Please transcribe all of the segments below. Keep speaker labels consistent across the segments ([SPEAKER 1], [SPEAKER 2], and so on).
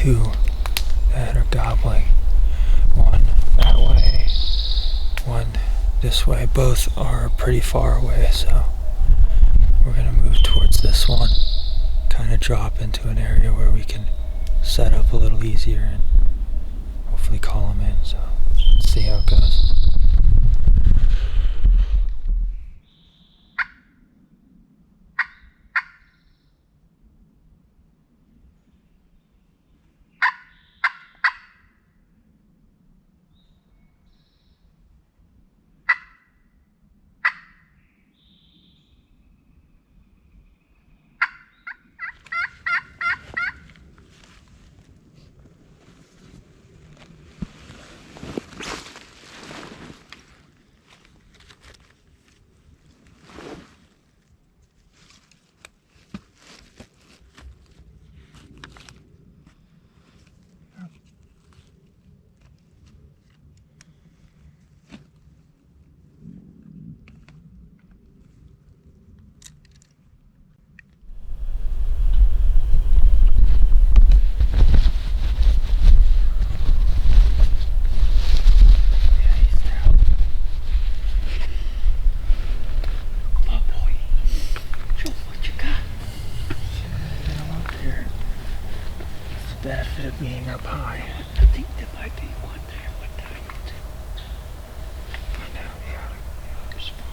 [SPEAKER 1] two that are gobbling. One that way, one this way. Both are pretty far away, so we're gonna move towards this one. Kind of drop into an area where we can set up a little easier and hopefully call them in. So let's see how it goes. Benefit of being up high.
[SPEAKER 2] I think there might be one there. What time is it?
[SPEAKER 1] Find out the other spot.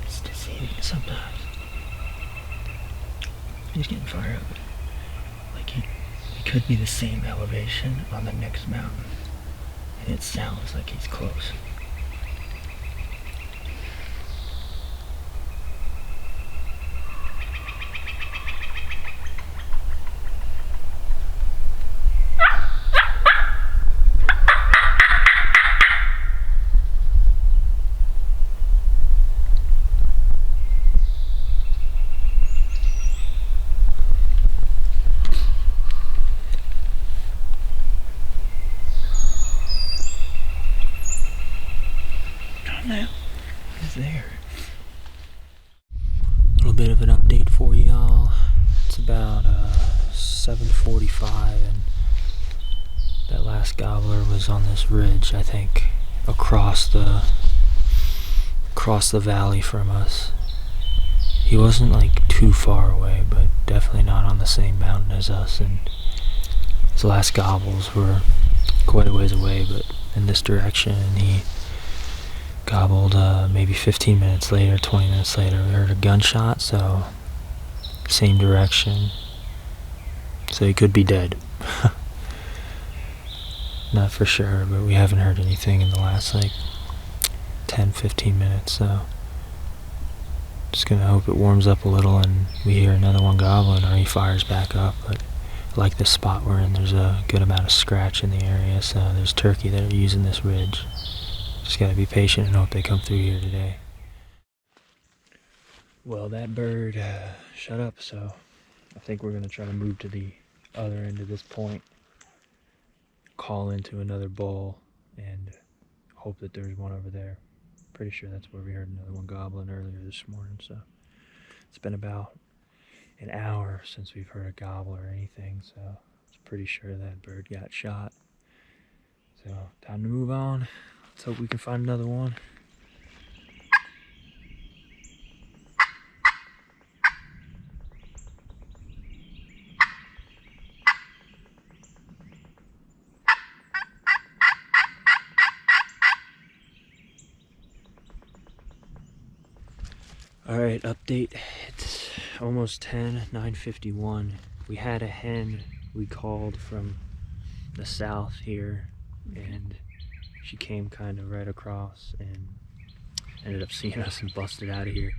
[SPEAKER 1] It's deceiving sometimes. He's getting fired up. Like he could be the same elevation on the next mountain. And it sounds like he's close.
[SPEAKER 2] Now
[SPEAKER 1] He's there. A little bit of an update for y'all. It's about 7:45 and that last gobbler was on this ridge, I think, across the valley from us. He wasn't like too far away, but definitely not on the same mountain as us, and his last gobbles were quite a ways away, but in this direction, and he gobbled maybe 15 minutes later, 20 minutes later. We heard a gunshot, so same direction. So he could be dead. Not for sure, but we haven't heard anything in the last like 10-15 minutes, so just gonna hope it warms up a little and we hear another one gobbling or he fires back up. But I like this spot we're in. There's a good amount of scratch in the area, so there's turkey that are using this ridge. Just gotta be patient and hope they come through here today. Well, that bird shut up, so I think we're gonna try to move to the other end of this point, call into another bowl, and hope that there's one over there. Pretty sure that's where we heard another one gobbling earlier this morning. So it's been about an hour since we've heard a gobble or anything, so I was pretty sure that bird got shot. So time to move on. Let's hope we can find another one. Alright, update. It's almost 10, 9:51. We had a hen we called from the south here, and she came kind of right across and ended up seeing us and busted out of here.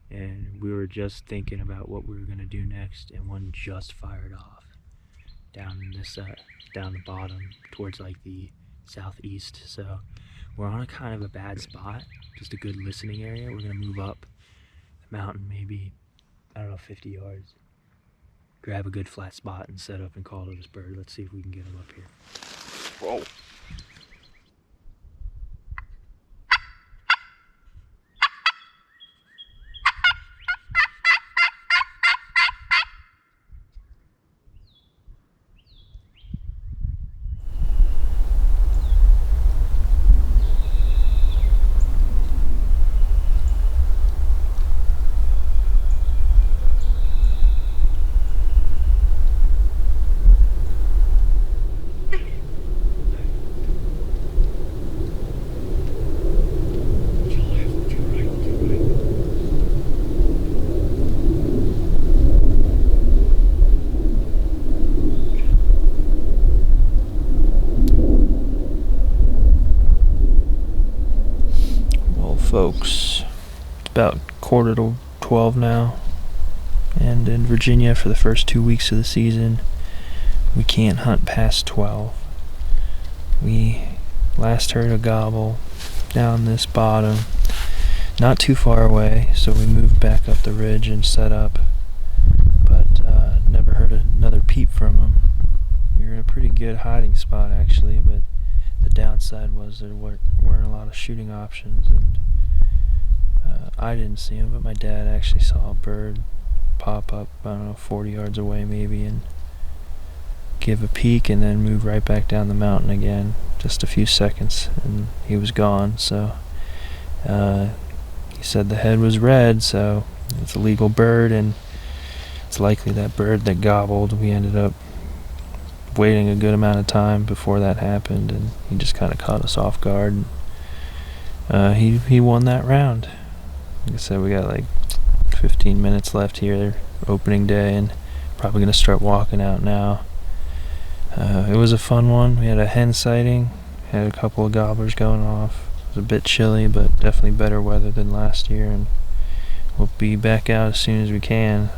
[SPEAKER 1] And we were just thinking about what we were gonna do next, and one just fired off down in this down the bottom towards like the southeast. So we're on a kind of a bad spot, just a good listening area. We're gonna move up the mountain, maybe, I don't know, 50 yards, grab a good flat spot and set up and call to this bird. Let's see if we can get him up here. Whoa. Folks, it's about 11:45 now, and in Virginia for the first 2 weeks of the season we can't hunt past 12. We last heard a gobble down this bottom not too far away, so we moved back up the ridge and set up, but never heard another peep from him. We were in a pretty good hiding spot actually, but the downside was there weren't a lot of shooting options, and I didn't see him, but my dad actually saw a bird pop up, I don't know, 40 yards away maybe, and give a peek and then move right back down the mountain again. Just a few seconds and he was gone. So he said the head was red, so it's a legal bird, and it's likely that bird that gobbled. We ended up waiting a good amount of time before that happened, and he just kind of caught us off guard. He won that round. Like I said, we got like 15 minutes left here, opening day, and probably gonna start walking out now. It was a fun one. We had a hen sighting, had a couple of gobblers going off. It was a bit chilly, but definitely better weather than last year, and we'll be back out as soon as we can.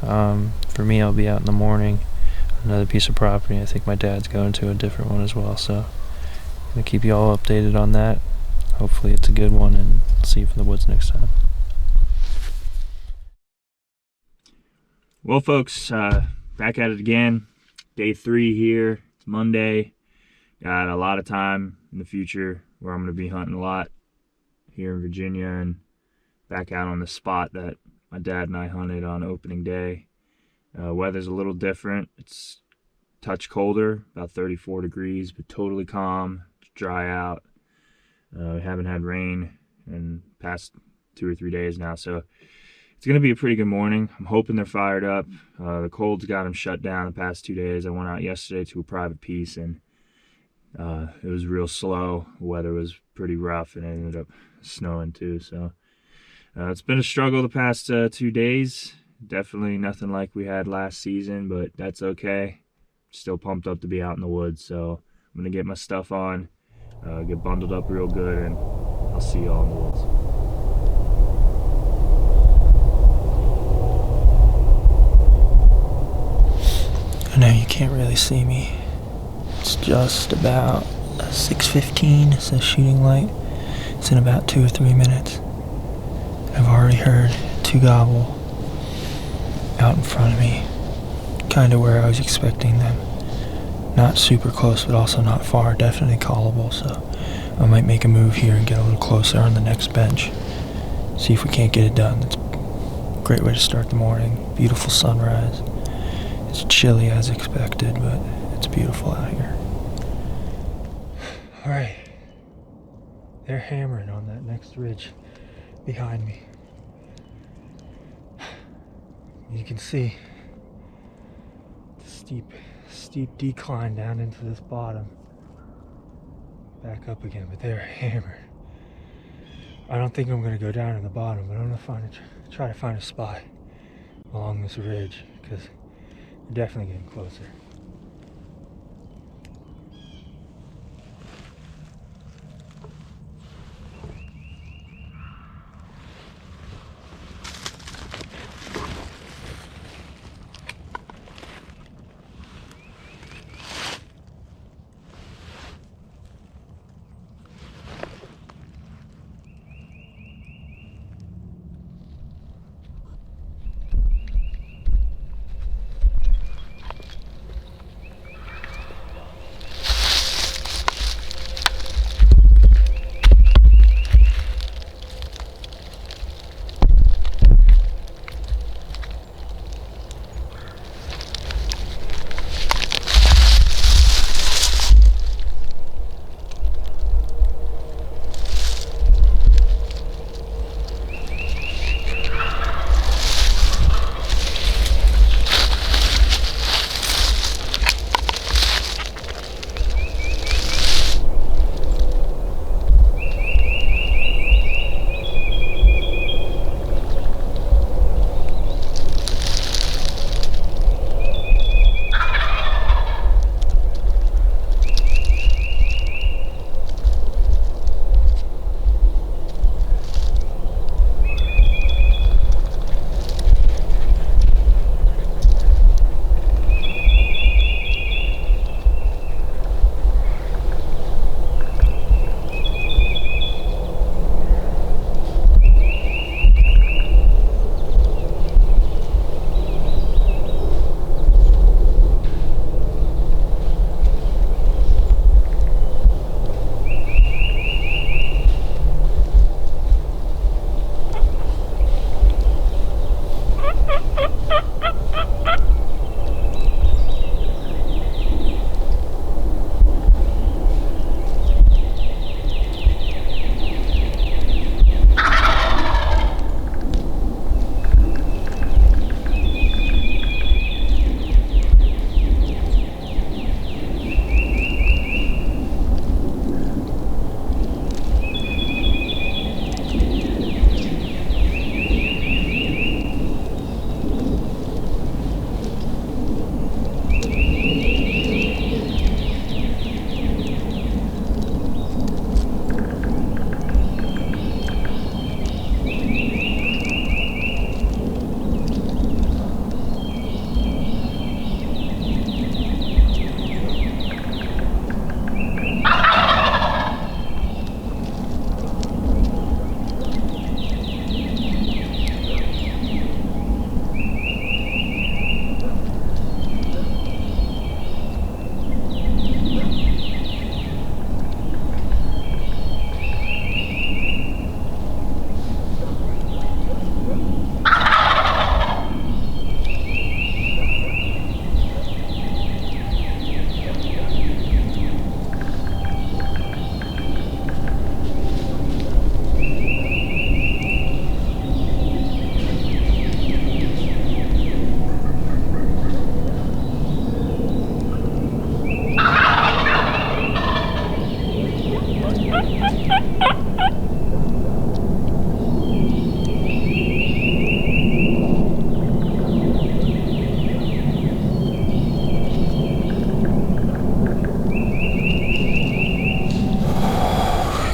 [SPEAKER 1] For me, I'll be out in the morning, another piece of property. I think my dad's going to a different one as well, so I'm gonna keep you all updated on that. Hopefully it's a good one, and see you from the woods next time. Well, folks, back at it again. Day 3 here. It's Monday. Got a lot of time in the future where I'm going to be hunting a lot here in Virginia, and back out on the spot that my dad and I hunted on opening day. Weather's a little different. It's a touch colder, about 34 degrees, but totally calm. It's dry out. We haven't had rain in the past 2 or 3 days now, so it's going to be a pretty good morning. I'm hoping they're fired up. The cold's got them shut down the past 2 days. I went out yesterday to a private piece, and it was real slow. The weather was pretty rough, and it ended up snowing too. So it's been a struggle the past 2 days. Definitely nothing like we had last season, but that's okay. Still pumped up to be out in the woods. So I'm going to get my stuff on, get bundled up real good, and I'll see you all in the woods. I know you can't really see me. It's just about 6:15, so shooting light. It's in about 2 or 3 minutes. I've already heard 2 gobble out in front of me, kind of where I was expecting them. Not super close, but also not far. Definitely callable, so I might make a move here and get a little closer on the next bench. See if we can't get it done. It's a great way to start the morning. Beautiful sunrise. It's chilly as expected, but it's beautiful out here. Alright. They're hammering on that next ridge behind me. You can see the steep decline down into this bottom. Back up again, but they're hammered. I don't think I'm going to go down in the bottom, but I'm going to try to find a spot along this ridge, because we're definitely getting closer.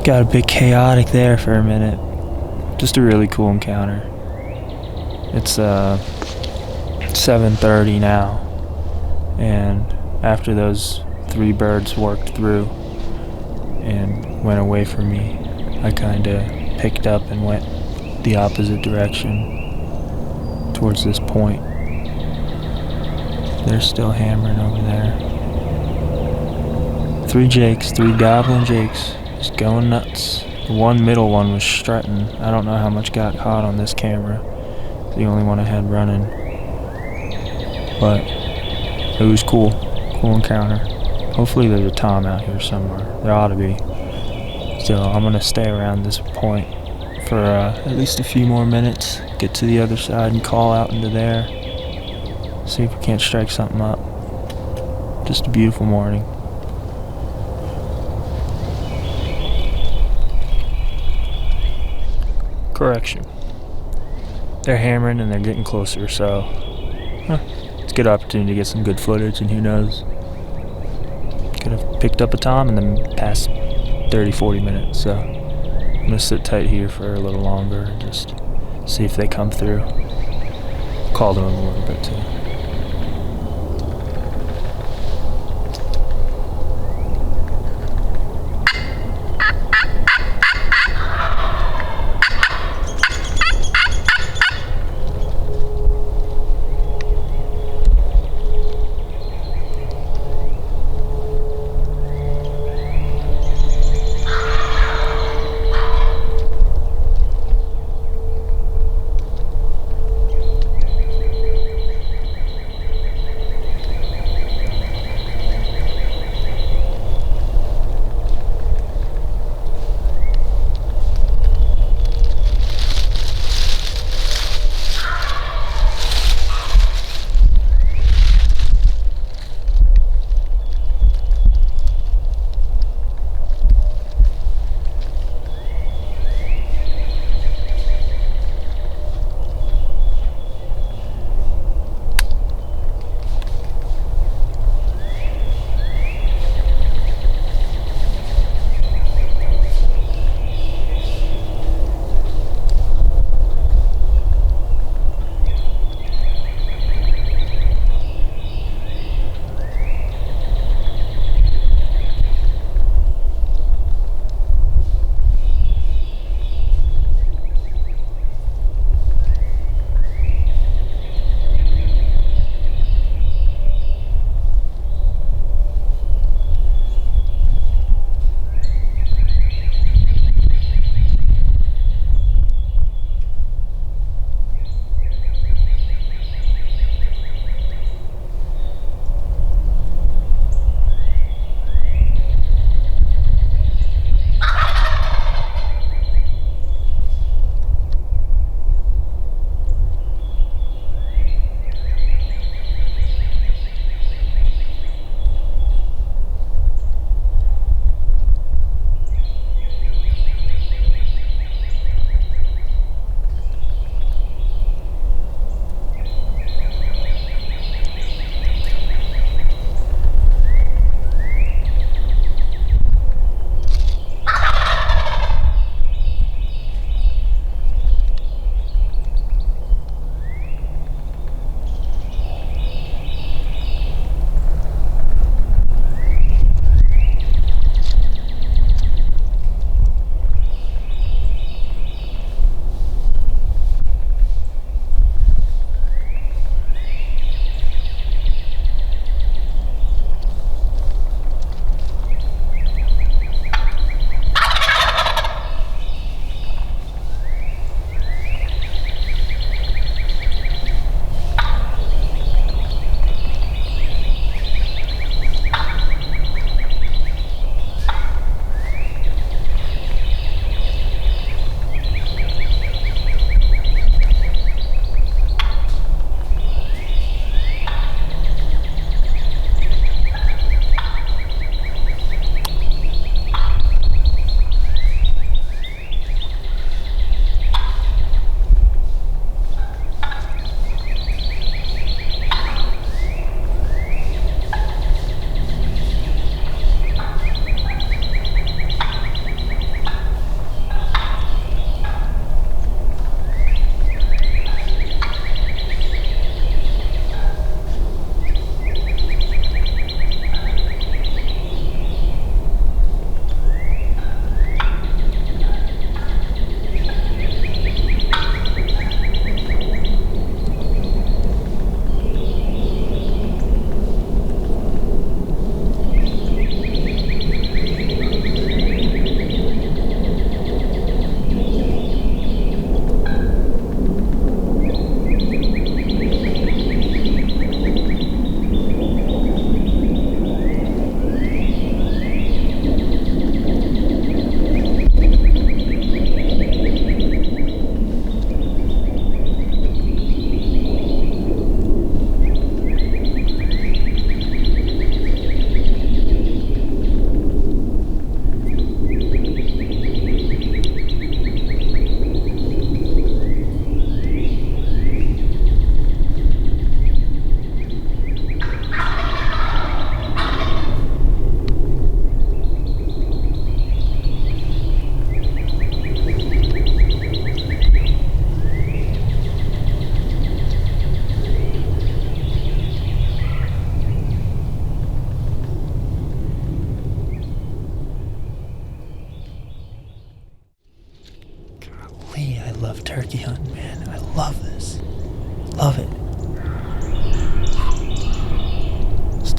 [SPEAKER 1] Got a bit chaotic there for a minute. Just a really cool encounter. It's 7:30 now, and after those 3 birds worked through and went away from me, I kinda picked up and went the opposite direction towards this point. They're still hammering over there. 3 jakes, 3 gobbling jakes, just going nuts. The one middle one was strutting. I don't know how much got caught on this camera. The only one I had running. But it was cool. Cool encounter. Hopefully there's a tom out here somewhere. There ought to be. So I'm going to stay around this point for at least a few more minutes. Get to the other side and call out into there. See if we can't strike something up. Just a beautiful morning. Correction. they're hammering and they're getting closer, so it's a good opportunity to get some good footage, and who knows, could have picked up a tom in the past 30-40 minutes. So I'm gonna sit tight here for a little longer and just see if they come through. Call to them a little bit too.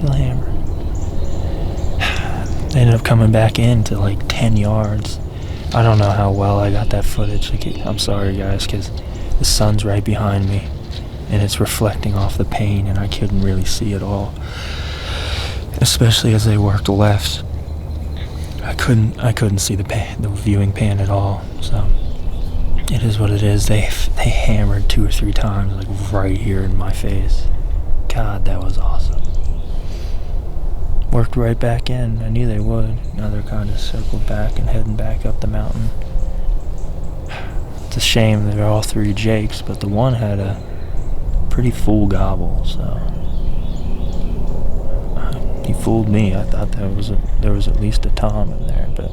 [SPEAKER 1] Still hammering. They ended up coming back in to like 10 yards. I don't know how well I got that footage. I'm sorry guys, because the sun's right behind me and it's reflecting off the pane and I couldn't really see it all. Especially as they worked left. I couldn't see the viewing pan at all. So it is what it is. They hammered 2 or 3 times, like right here in my face. God, that was awesome. Worked right back in. I knew they would. Now they're kind of circled back and heading back up the mountain. It's a shame they're all 3 jakes, but the one had a pretty full gobble, so he fooled me. I thought there was at least a tom in there, but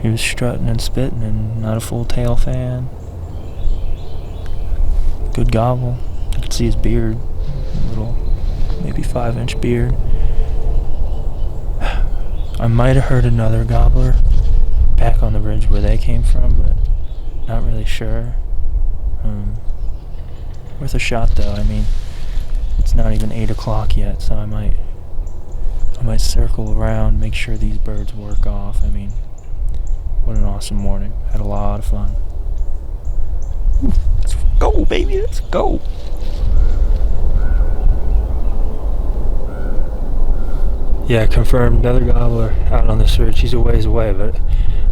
[SPEAKER 1] he was strutting and spitting and not a full tail fan. Good gobble. I could see his beard, a little, maybe 5-inch beard. I might have heard another gobbler back on the ridge where they came from, but not really sure. Worth a shot though. I mean, it's not even 8 o'clock yet, so I might circle around, make sure these birds work off. I mean, what an awesome morning. Had a lot of fun. Let's go, baby. Let's go. Yeah, confirmed. Another gobbler out on this ridge. He's a ways away, but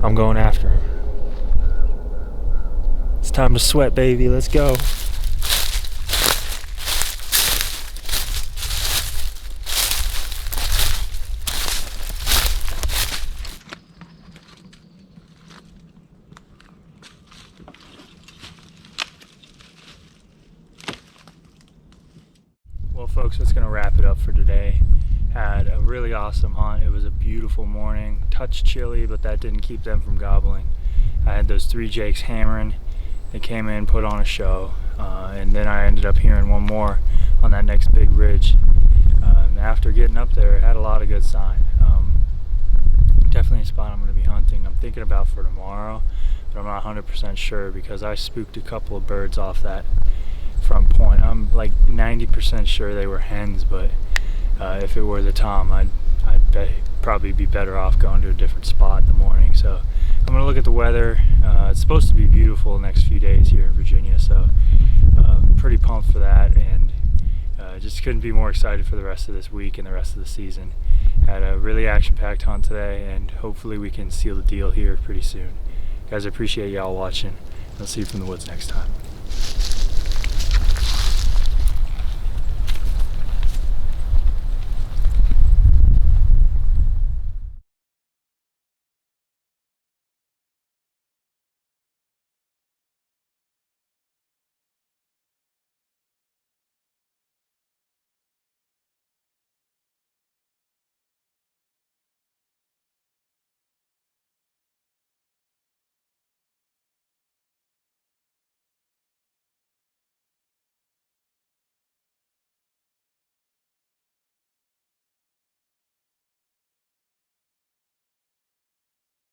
[SPEAKER 1] I'm going after him. It's time to sweat, baby. Let's go. Well, folks, that's going to wrap it up for today. Had a really awesome hunt. It was a beautiful morning. Touch chilly, but that didn't keep them from gobbling. I had those 3 jakes hammering. They came in, put on a show, and then I ended up hearing one more on that next big ridge. After getting up there, it had a lot of good sign. Definitely a spot I'm going to be hunting. I'm thinking about for tomorrow, but I'm not 100% sure because I spooked a couple of birds off that front point. I'm like 90% sure they were hens, but if it were the tom, I'd probably be better off going to a different spot in the morning. So I'm going to look at the weather. It's supposed to be beautiful the next few days here in Virginia, so pretty pumped for that, and just couldn't be more excited for the rest of this week and the rest of the season. Had a really action-packed hunt today, and hopefully we can seal the deal here pretty soon. Guys, I appreciate y'all watching. I'll see you from the woods next time.